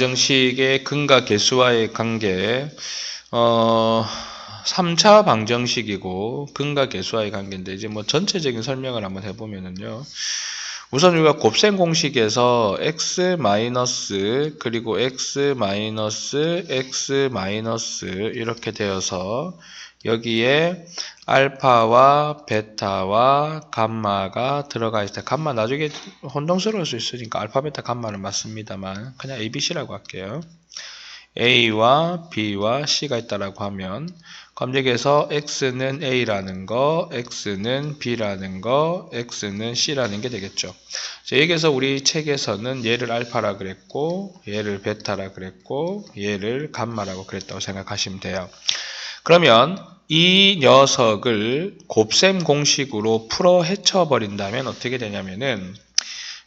방정식의 근과 계수와의 관계, 3차 방정식이고 근과 계수와의 관계인데 이제 뭐 전체적인 설명을 한번 해보면은요. 우선 우리가 곱셈 공식에서 x 마이너스 그리고 x 마이너스 x 마이너스 이렇게 되어서 여기에 알파와 베타와 감마가 들어가 있을 때 감마 나중에 혼동스러울 수 있으니까 알파 베타 감마는 맞습니다만 그냥 ABC라고 할게요. A와 B와 C가 있다라고 하면 그럼 여기에서 X는 A라는 거, X는 B라는 거, X는 C라는 게 되겠죠. 자, 여기에서 우리 책에서는 얘를 알파라 그랬고 얘를 베타라 그랬고 얘를 감마라고 그랬다고 생각하시면 돼요. 그러면 이 녀석을 곱셈 공식으로 풀어 헤쳐버린다면 어떻게 되냐면은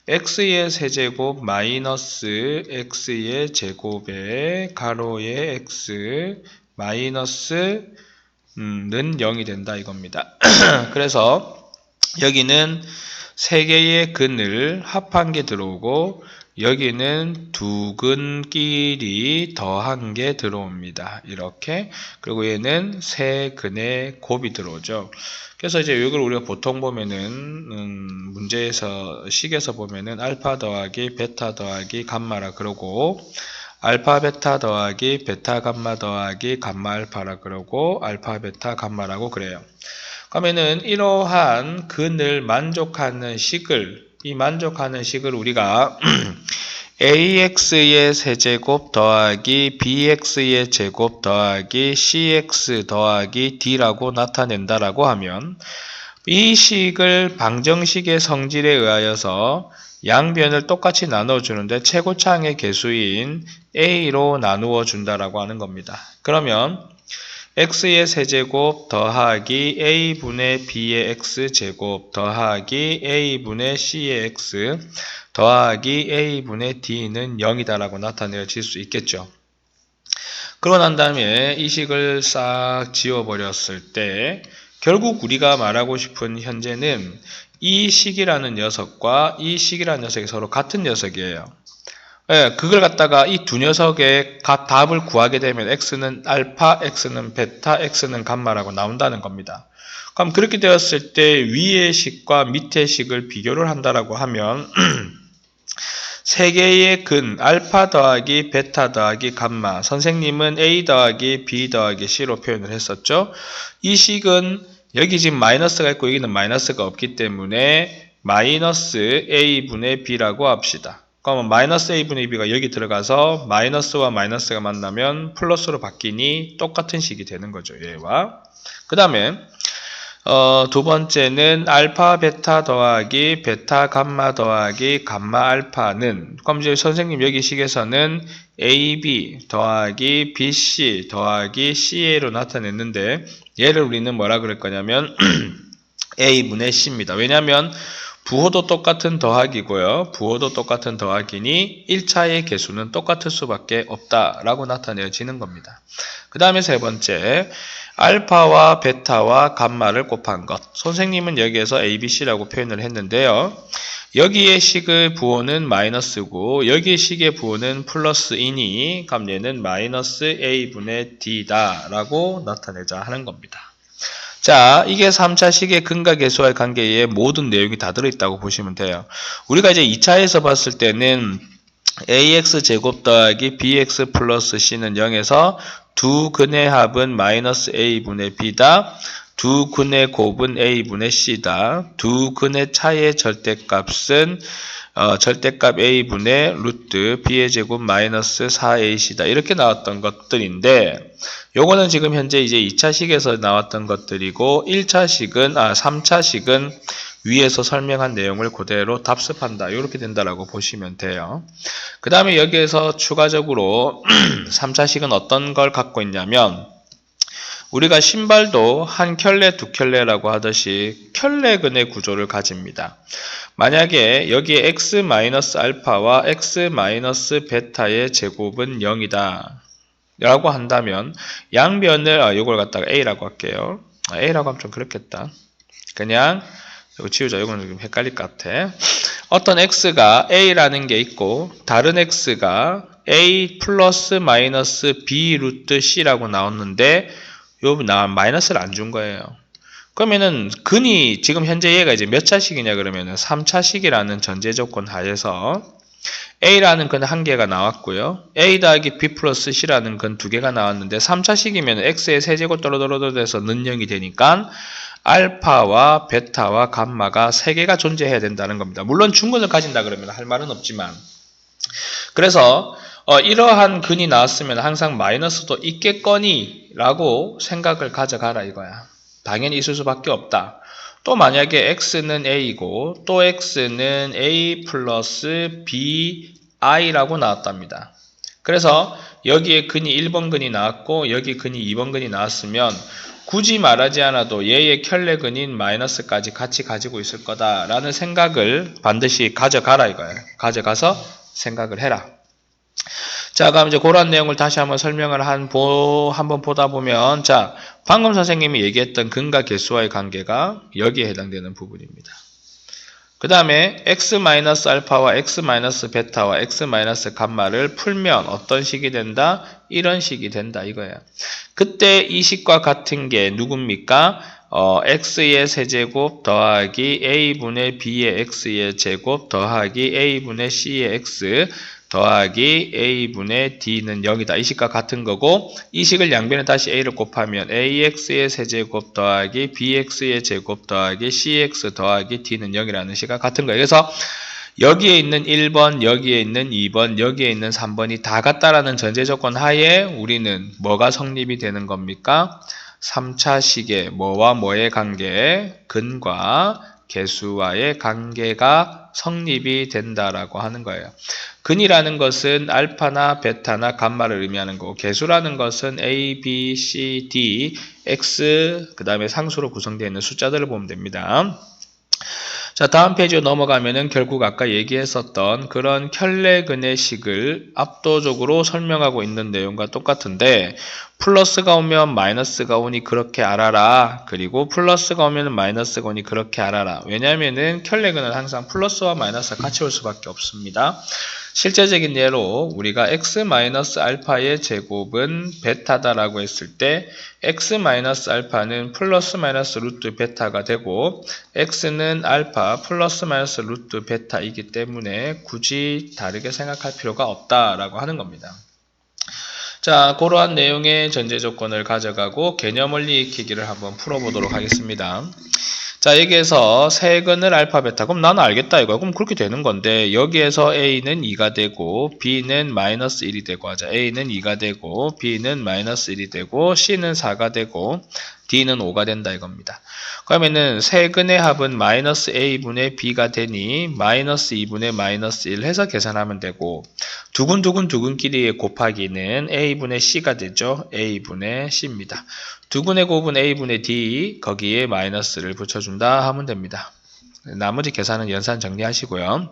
x의 세제곱 마이너스 x의 제곱에 가로의 x 마이너스 는 0이 된다 이겁니다. 그래서 여기는 세 개의 근을 합한 게 들어오고 여기는 두 근끼리 더한 게 들어옵니다. 이렇게. 그리고 얘는 세 근의 곱이 들어오죠. 그래서 이제 이걸 우리가 보통 보면은 문제에서 식에서 보면은 알파 더하기 베타 더하기 감마라 그러고 알파 베타 더하기 베타 감마 더하기 감마 알파라 그러고 알파 베타 감마라고 그래요. 그러면은 이러한 근을 만족하는 식을 우리가 ax의 세제곱 더하기 bx의 제곱 더하기 cx 더하기 d라고 나타낸다라고 하면 이 식을 방정식의 성질에 의하여서 양변을 똑같이 나눠주는데 최고차항의 개수인 a로 나누어 준다라고 하는 겁니다. 그러면 x의 세제곱 더하기 a분의 b의 x제곱 더하기 a분의 c의 x 더하기 a분의 d는 0이다라고 나타내어질 수 있겠죠. 그러고 난 다음에 이 식을 싹 지워버렸을 때 결국 우리가 말하고 싶은 현재는 이 식이라는 녀석과 이 식이라는 녀석이 서로 같은 녀석이에요. 예, 그걸 갖다가 이 두 녀석의 답을 구하게 되면 x는 알파, x는 베타, x는 감마라고 나온다는 겁니다. 그럼 그렇게 되었을 때 위의 식과 밑의 식을 비교를 한다라고 하면 세 개의 근 알파 더하기 베타 더하기 감마 선생님은 a 더하기 b 더하기 c로 표현을 했었죠. 이 식은 여기 지금 마이너스가 있고 여기는 마이너스가 없기 때문에 마이너스 a분의 b라고 합시다. 그러면 마이너스 a분의 b가 여기 들어가서 마이너스와 마이너스가 만나면 플러스로 바뀌니 똑같은 식이 되는 거죠. 얘와. 그 다음에 두 번째는 알파 베타 더하기 베타 감마 더하기 감마 알파는 그럼 이제 선생님 여기 식에서는 AB 더하기 BC 더하기 CA로 나타냈는데 얘를 우리는 뭐라 그럴 거냐면 A분의 C입니다. 왜냐하면 부호도 똑같은 더하기고요. 부호도 똑같은 더하기니 1차의 개수는 똑같을 수밖에 없다라고 나타내어지는 겁니다. 그 다음에 세 번째 알파와 베타와 감마를 곱한 것. 선생님은 여기에서 ABC라고 표현을 했는데요. 여기의 식의 부호는 마이너스고 여기의 식의 부호는 플러스이니 그럼 얘는 마이너스 A분의 D다 라고 나타내자 하는 겁니다. 자, 이게 3차 식의 근과 계수와의 관계에 모든 내용이 다 들어있다고 보시면 돼요. 우리가 이제 2차에서 봤을 때는 ax제곱 더하기 bx 플러스 c는 0에서 두 근의 합은 마이너스 a분의 b다. 두 근의 곱은 a분의 c다. 두 근의 차의 절대값은 절대값 a분의 루트 b의 제곱 마이너스 4ac다. 이렇게 나왔던 것들인데 요거는 지금 현재 이제 2차식에서 나왔던 것들이고 3차식은 위에서 설명한 내용을 그대로 답습한다. 이렇게 된다라고 보시면 돼요. 그 다음에 여기에서 추가적으로 3차식은 어떤 걸 갖고 있냐면 우리가 신발도 한 켤레, 두 켤레라고 하듯이 켤레근의 구조를 가집니다. 만약에 여기에 x-알파와 x-베타의 제곱은 0이다. 라고 한다면 양변을 이걸 갖다가 a라고 할게요. a라고 하면 좀 그렇겠다. 그냥 이거 지우자. 이거는 좀 헷갈릴 것 같아. 어떤 x가 a라는 게 있고 다른 x가 A 플러스 마이너스 B 루트 C라고 나왔는데 마이너스를 안 준 거예요. 그러면은 근이 지금 현재 얘가 이제 몇 차식이냐 그러면은 3차식이라는 전제 조건 하에서 A라는 근 한 개가 나왔고요. A 더하기 B 플러스 C라는 근 두 개가 나왔는데 3차식이면 X의 세제곱 떨어들어도 돼서 는영이 되니까 알파와 베타와 감마가 세 개가 존재해야 된다는 겁니다. 물론 중근을 가진다 그러면 할 말은 없지만 그래서 이러한 근이 나왔으면 항상 마이너스도 있겠거니 라고 생각을 가져가라 이거야. 당연히 있을 수밖에 없다. 또 만약에 x는 a이고 또 x는 a 플러스 bi라고 나왔답니다. 그래서 여기에 근이 1번 근이 나왔고 여기 근이 2번 근이 나왔으면 굳이 말하지 않아도 얘의 켤레근인 마이너스까지 같이 가지고 있을 거다라는 생각을 반드시 가져가라 이거예요. 가져가서 생각을 해라. 자, 그럼 이제 그런 내용을 다시 한번 설명을 한번 보다 보면, 자, 방금 선생님이 얘기했던 근과 개수와의 관계가 여기에 해당되는 부분입니다. 그 다음에 x-알파와 x-베타와 x-감마를 풀면 어떤 식이 된다? 이런 식이 된다 이거예요. 그때 이 식과 같은 게 누굽니까? x의 세제곱 더하기 a분의 b의 x의 제곱 더하기 a분의 c의 x 더하기 a분의 d는 0이다. 이 식과 같은 거고 이 식을 양변에 다시 a를 곱하면 ax의 세제곱 더하기 bx의 제곱 더하기 cx 더하기 d는 0이라는 식과 같은 거예요. 그래서 여기에 있는 1번, 여기에 있는 2번, 여기에 있는 3번이 다 같다라는 전제 조건 하에 우리는 뭐가 성립이 되는 겁니까? 3차식의 뭐와 뭐의 관계, 근과 개수와의 관계가 성립이 된다라고 하는 거예요. 근이라는 것은 알파나 베타나 감마를 의미하는 거고 개수라는 것은 A, B, C, D, X 그 다음에 상수로 구성되어 있는 숫자들을 보면 됩니다. 자, 다음 페이지로 넘어가면은 결국 아까 얘기했었던 그런 켤레근의 식을 압도적으로 설명하고 있는 내용과 똑같은데 플러스가 오면 마이너스가 오니 그렇게 알아라. 그리고 플러스가 오면 마이너스가 오니 그렇게 알아라. 왜냐하면은 켤레근은 항상 플러스와 마이너스가 같이 올 수밖에 없습니다. 실제적인 예로 우리가 x-알파의 제곱은 베타다라고 했을 때 x-알파는 플러스 마이너스 루트 베타가 되고 x는 알파 플러스 마이너스 루트 베타이기 때문에 굳이 다르게 생각할 필요가 없다라고 하는 겁니다. 자, 그러한 내용의 전제 조건을 가져가고 개념 원리 익히기를 한번 풀어보도록 하겠습니다. 자, 여기에서 세근을 알파 베타. 그럼 나는 알겠다 이거. 그럼 그렇게 되는 건데 여기에서 A는 2가 되고 B는 마이너스 1이 되고 하자. A는 2가 되고 B는 마이너스 1이 되고 C는 4가 되고 D는 5가 된다 이겁니다. 그러면은 세근의 합은 마이너스 A분의 B가 되니 마이너스 2분의 마이너스 1 해서 계산하면 되고 두근끼리의 곱하기는 A분의 C가 되죠. A분의 C입니다. 두근의 곱은 A분의 D 거기에 마이너스를 붙여준다 하면 됩니다. 나머지 계산은 연산 정리하시고요.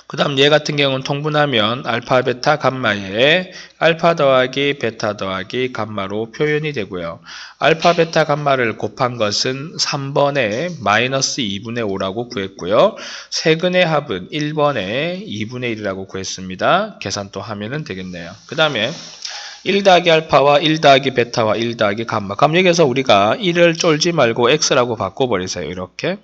그 다음 얘 같은 경우는 통분하면 알파, 베타, 감마에 알파 더하기 베타 더하기 감마로 표현이 되고요. 알파, 베타, 감마를 곱한 것은 3번에 마이너스 2분의 5라고 구했고요. 세근의 합은 1번에 2분의 1이라고 구했습니다. 계산 또 하면 되겠네요. 그 다음에 1 더하기 알파와 1 더하기 베타와 1 더하기 감마. 그럼 여기서 우리가 1을 쫄지 말고 x라고 바꿔버리세요. 이렇게.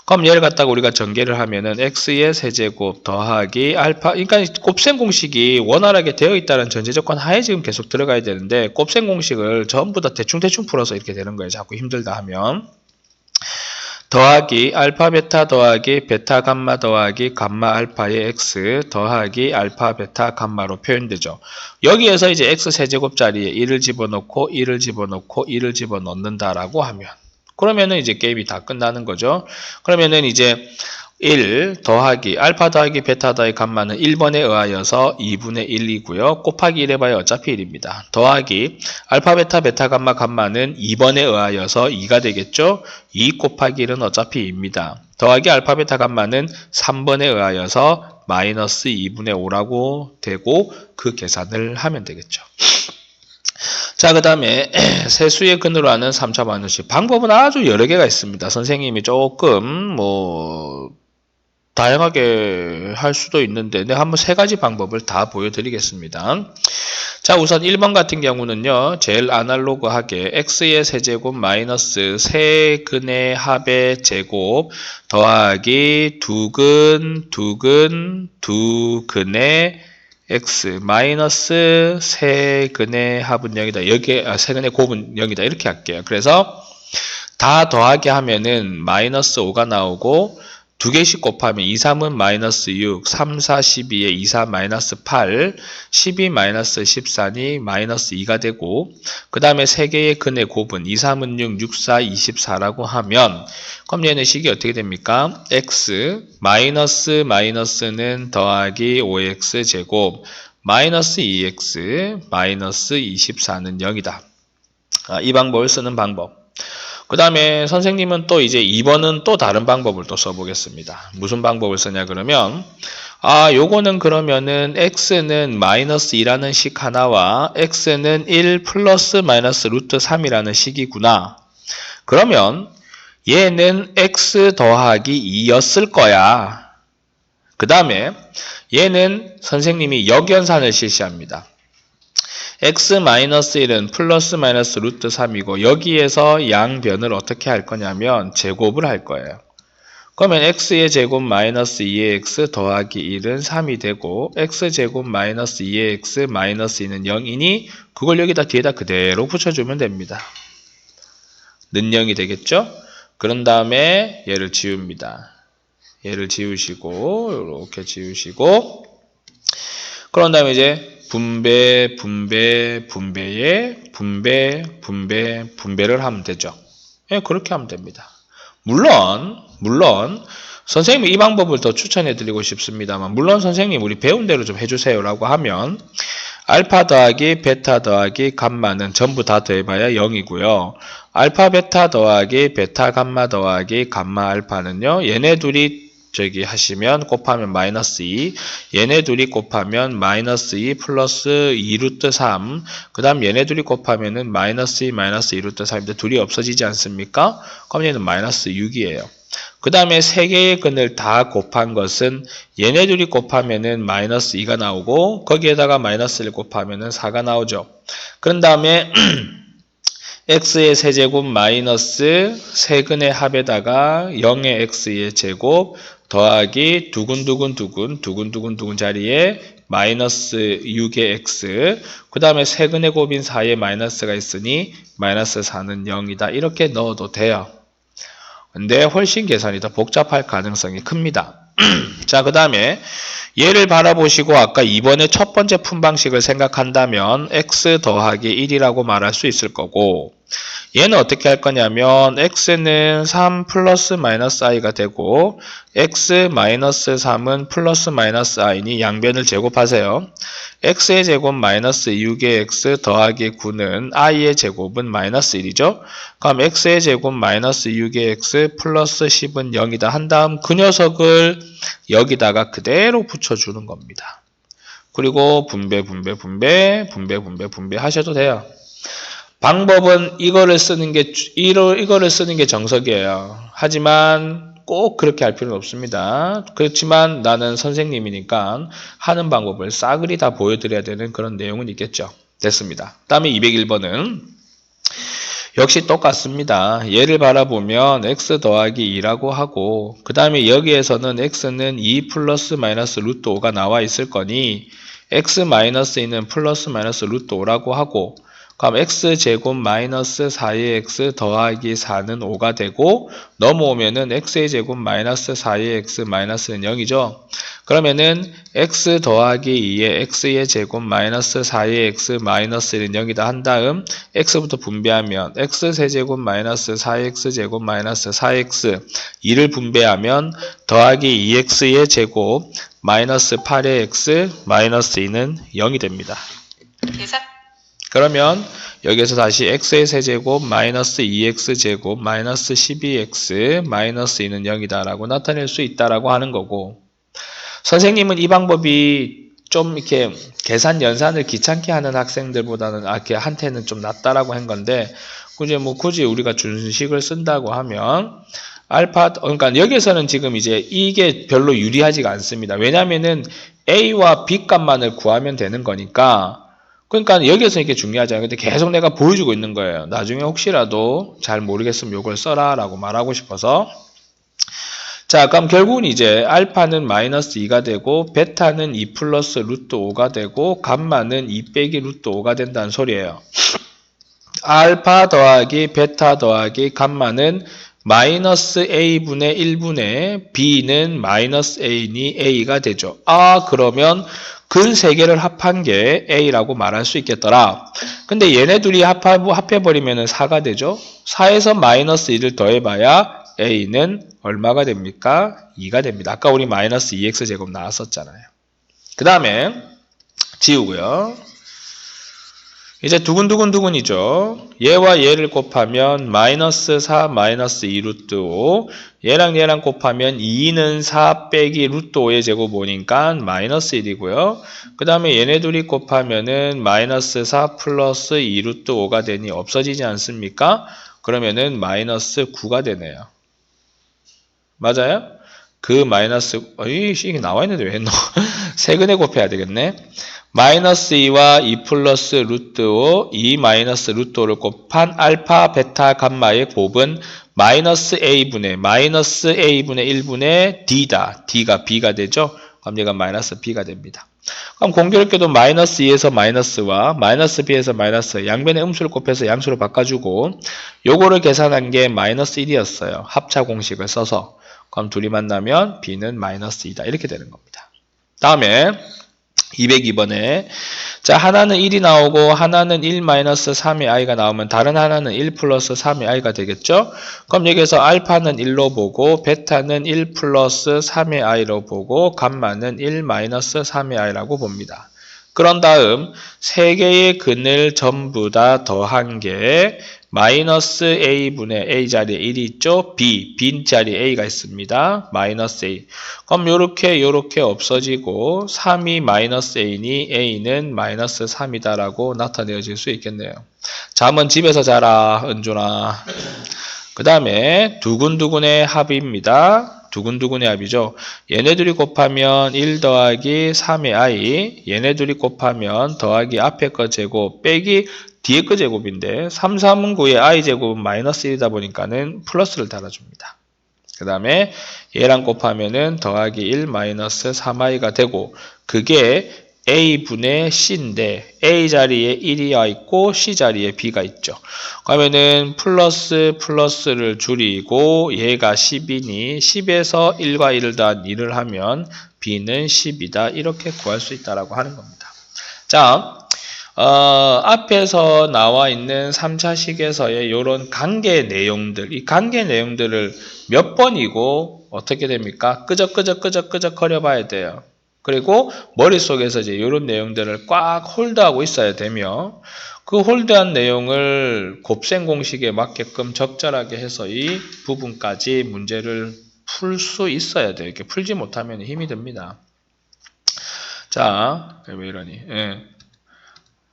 그럼 얘를 갖다가 우리가 전개를 하면은 x의 세제곱 더하기 알파, 그러니까 곱셈 공식이 원활하게 되어 있다는 전제 조건 하에 지금 계속 들어가야 되는데 곱셈 공식을 전부 다 대충 풀어서 이렇게 되는 거예요. 자꾸 힘들다 하면. 더하기 알파 베타 더하기 베타 감마 더하기 감마 알파의 x 더하기 알파 베타 감마로 표현되죠. 여기에서 이제 x 세제곱 자리에 1을 집어넣고 1을 집어넣고 1을 집어넣는다라고 하면 그러면은 이제 게임이 다 끝나는 거죠. 그러면은 이제 1 더하기 알파 더하기 베타 더하기 감마는 1번에 의하여서 2분의 1이고요. 곱하기 1 해봐야 어차피 1입니다. 더하기 알파 베타 베타 감마 감마는 2번에 의하여서 2가 되겠죠. 2 곱하기 1은 어차피 2입니다. 더하기 알파 베타 감마는 3번에 의하여서 마이너스 2분의 5라고 되고 그 계산을 하면 되겠죠. 자, 그 다음에 세수의 근으로 하는 3차 방정식. 방법은 아주 여러 개가 있습니다. 선생님이 조금 다양하게 할 수도 있는데 내가 한번 세 가지 방법을 다 보여드리겠습니다. 자, 우선 1번 같은 경우는요. 제일 아날로그하게 x의 세제곱 마이너스 세근의 합의 제곱 더하기 두근의 x 마이너스 세근의 합은 0이다. 여기에 세근의 곱은 0이다. 이렇게 할게요. 그래서 다 더하게 하면은 마이너스 5가 나오고 두 개씩 곱하면 2, 3은 마이너스 6, 3, 4, 12에 2, 4 마이너스 8, 12 마이너스 14니 마이너스 2가 되고 그 다음에 세 개의 근의 곱은 2, 3은 6, 6, 4, 24라고 하면 그럼 얘는 식이 어떻게 됩니까? x 마이너스는 더하기 5x 제곱 마이너스 2x 마이너스 24는 0이다. 이 방법을 쓰는 방법. 그 다음에 선생님은 또 이제 2번은 또 다른 방법을 또 써보겠습니다. 무슨 방법을 쓰냐 그러면 요거는 그러면은 x는 마이너스 2라는 식 하나와 x는 1 플러스 마이너스 루트 3이라는 식이구나. 그러면 얘는 x 더하기 2였을 거야. 그 다음에 얘는 선생님이 역연산을 실시합니다. x-1은 플러스 마이너스 루트 3이고 여기에서 양변을 어떻게 할 거냐면 제곱을 할 거예요. 그러면 x의 제곱 마이너스 2의 x 더하기 1은 3이 되고 x제곱 마이너스 2의 x 마이너스 2는 0이니 그걸 여기다 뒤에다 그대로 붙여주면 됩니다. 는 0이 되겠죠? 그런 다음에 얘를 지웁니다. 얘를 지우시고 이렇게 지우시고 그런 다음에 이제 분배를 하면 되죠. 예, 그렇게 하면 됩니다. 물론 선생님이 이 방법을 더 추천해 드리고 싶습니다만 물론 선생님 우리 배운 대로 좀 해주세요 라고 하면 알파 더하기 베타 더하기 감마는 전부 다 더해봐야 0이고요. 알파 베타 더하기 베타 감마 더하기 감마 알파는요. 얘네 둘이 하시면 곱하면 마이너스 2 얘네 둘이 곱하면 마이너스 2 플러스 2 루트 3 그 다음 얘네 둘이 곱하면은 마이너스 2 마이너스 2 루트 3인데 둘이 없어지지 않습니까? 그럼 얘는 마이너스 6이에요. 그 다음에 세 개의 근을 다 곱한 것은 얘네 둘이 곱하면은 마이너스 2가 나오고 거기에다가 마이너스 1 곱하면은 4가 나오죠. 그런 다음에 x의 세제곱 마이너스 세근의 합에다가 0의 x의 제곱 더하기 두근 자리에 마이너스 6의 x 그 다음에 세근의 곱인 4에 마이너스가 있으니 마이너스 4는 0이다. 이렇게 넣어도 돼요. 근데 훨씬 계산이 더 복잡할 가능성이 큽니다. 자, 그 다음에 얘를 바라보시고 아까 2번의 첫 번째 푼방식을 생각한다면 x 더하기 1이라고 말할 수 있을 거고 얘는 어떻게 할 거냐면 x는 3 플러스 마이너스 i가 되고 x 마이너스 3은 플러스 마이너스 i니 양변을 제곱하세요. x의 제곱 마이너스 6의 x 더하기 9는 i의 제곱은 마이너스 1이죠. 그럼 x의 제곱 마이너스 6의 x 플러스 10은 0이다 한 다음 그 녀석을 여기다가 그대로 붙여주는 겁니다. 그리고 분배 하셔도 돼요. 방법은 이거를 쓰는 게 정석이에요. 하지만 꼭 그렇게 할 필요는 없습니다. 그렇지만 나는 선생님이니까 하는 방법을 싸그리 다 보여드려야 되는 그런 내용은 있겠죠. 됐습니다. 다음에 201번은 역시 똑같습니다. 얘를 바라보면 x 더하기 2라고 하고 그 다음에 여기에서는 x는 2 플러스 마이너스 루트 5가 나와 있을 거니 x 마이너스 2는 플러스 마이너스 루트 5라고 하고 그럼 x제곱 마이너스 4의 x 더하기 4는 5가 되고 넘어오면은 x의 제곱 마이너스 4의 x 마이너스는 0이죠. 그러면은 x 더하기 2의 x의 제곱 마이너스 4의 x 마이너스는 0이다 한 다음 x부터 분배하면 x 세제곱 마이너스 4x 제곱 마이너스 4x 2를 분배하면 더하기 2x의 제곱 마이너스 8의 x 마이너스 2는 0이 됩니다. 그러면 여기에서 다시 x의 세제곱 마이너스 2x제곱 마이너스 12x 마이너스 2는 0이다 라고 나타낼 수 있다라고 하는 거고 선생님은 이 방법이 좀 이렇게 계산 연산을 귀찮게 하는 학생들보다는 이렇게 한테는 좀 낫다라고 한 건데 굳이 우리가 준식을 쓴다고 하면 그러니까 여기서는 지금 이제 이게 별로 유리하지가 않습니다. 왜냐면은 A와 B 값만을 구하면 되는 거니까. 그러니까 여기서 이게 중요하잖아요. 근데 계속 내가 보여주고 있는 거예요. 나중에 혹시라도 잘 모르겠으면 요걸 써라 라고 말하고 싶어서. 자, 그럼 결국은 이제 알파는 마이너스 2가 되고 베타는 2 플러스 루트 5가 되고 감마는 2 빼기 루트 5가 된다는 소리예요. 알파 더하기 베타 더하기 감마는 마이너스 a분의 1분의 b는 마이너스 a니 a가 되죠. 그러면 그 세 개를 합한 게 a라고 말할 수 있겠더라. 근데 얘네 둘이 합해버리면 4가 되죠. 4에서 마이너스 2를 더해봐야 a는 얼마가 됩니까? 2가 됩니다. 아까 우리 마이너스 2x제곱 나왔었잖아요. 그 다음에 지우고요. 이제 두근두근두근이죠. 얘와 얘를 곱하면 마이너스 4 마이너스 2 루트 5 얘랑 얘랑 곱하면 2는 4 빼기 루트 5의 제곱 오니까 마이너스 1이고요. 그 다음에 얘네 둘이 곱하면은 마이너스 4 플러스 2 루트 5가 되니 없어지지 않습니까? 그러면은 마이너스 9가 되네요. 맞아요? 그 마이너스 이게 나와 있는데 왜 넣어? 세근에 곱해야 되겠네. 마이너스 2와 2 플러스 루트 5, 2 마이너스 루트 5를 곱한 알파, 베타, 감마의 곱은 마이너스 a분의 1분의 d다. d가 b가 되죠? 그럼 얘가 마이너스 b가 됩니다. 그럼 공교롭게도 마이너스 2에서 마이너스와 마이너스 b에서 마이너스 양변의 음수를 곱해서 양수로 바꿔주고 요거를 계산한 게 마이너스 1이었어요. 합차 공식을 써서. 그럼 둘이 만나면 b는 마이너스 2다. 이렇게 되는 겁니다. 다음에 202번에 자 하나는 1이 나오고 하나는 1 마이너스 3의 i가 나오면 다른 하나는 1 플러스 3의 i가 되겠죠? 그럼 여기서 알파는 1로 보고 베타는 1 플러스 3의 i로 보고 감마는 1 마이너스 3의 i라고 봅니다. 그런 다음 세 개의 근을 전부 다 더한 게 마이너스 a분의 a 자리에 1이 있죠? b 자리에 a가 있습니다. 마이너스 a. 그럼 요렇게 없어지고 3이 마이너스 a니 a는 마이너스 3이다라고 나타내어질 수 있겠네요. 잠은 집에서 자라 은준아. 그 다음에 두근두근의 합입니다. 두근두근의 합이죠. 얘네들이 곱하면 1 더하기 3의 i, 얘네들이 곱하면 더하기 앞에 거 제곱 빼기 뒤에 거 제곱인데 3, 3은 9의 i 제곱은 마이너스 1이다 보니까는 플러스를 달아줍니다. 그 다음에 얘랑 곱하면은 더하기 1 마이너스 3i가 되고 그게 a분의 c인데 a 자리에 1이 와 있고 c 자리에 b가 있죠. 그러면은 플러스를 줄이고 얘가 10이니 10에서 1과 1을 더한 2를 하면 b는 10이다. 이렇게 구할 수 있다라고 하는 겁니다. 자, 앞에서 나와 있는 3차식에서의 이런 관계 내용들, 이 관계 내용들을 몇 번이고 어떻게 됩니까? 끄적끄적 거려 봐야 돼요. 그리고 머릿속에서 이제 이런 내용들을 꽉 홀드하고 있어야 되며 그 홀드한 내용을 곱셈 공식에 맞게끔 적절하게 해서 이 부분까지 문제를 풀 수 있어야 돼요. 이렇게 풀지 못하면 힘이 듭니다. 자, 왜 이러니? 예.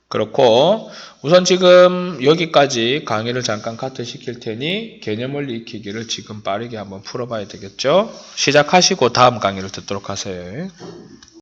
그렇고 우선 지금 여기까지 강의를 잠깐 카트 시킬 테니 개념원리 익히기를 지금 빠르게 한번 풀어봐야 되겠죠? 시작하시고 다음 강의를 듣도록 하세요.